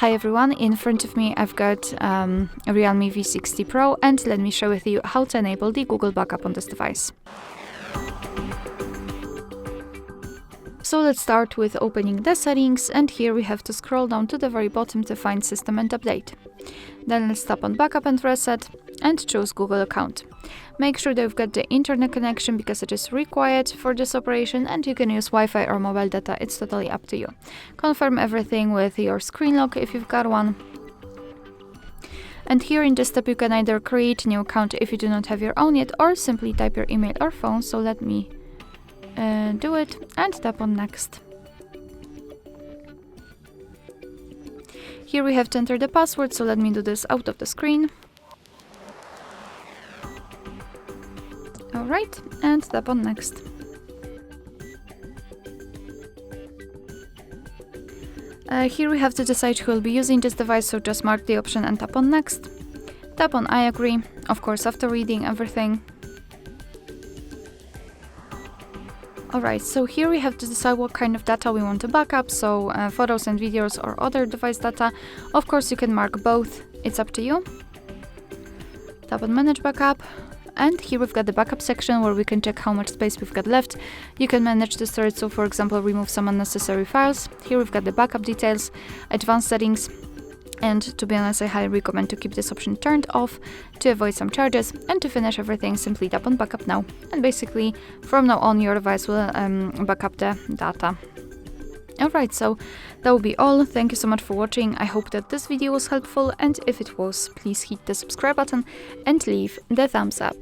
Hi everyone, in front of me I've got a REALME V60 Pro, and let me share with you how to enable the Google backup on this device. So let's start with opening the settings, and here we have to scroll down to the very bottom to find System and Update. Then let's tap on Backup and Reset and choose Google account. Make sure that you've got the internet connection because it is required for this operation, and you can use Wi-Fi or mobile data, it's totally up to you. Confirm everything with your screen lock if you've got one. And here in this step you can either create a new account if you do not have your own yet, or simply type your email or phone. So let me do it and tap on Next. Here we have to enter the password, so let me do this out of the screen. Alright, and tap on Next. Here we have to decide who will be using this device, so just mark the option and tap on Next. Tap on I agree, of course after reading everything. Alright, so here we have to decide what kind of data we want to backup, so photos and videos or other device data. Of course you can mark both, it's up to you. Tap on Manage Backup, and here we've got the backup section where we can check how much space we've got left. You can manage the storage, so for example remove some unnecessary files. Here we've got the backup details, advanced settings, and to be honest I highly recommend to keep this option turned off to avoid some charges. And to finish everything, simply tap on Backup Now, and basically from now on your device will backup the data. Alright, so that will be all. Thank you so much for watching. I hope that this video was helpful, and if it was, please hit the subscribe button and leave the thumbs up.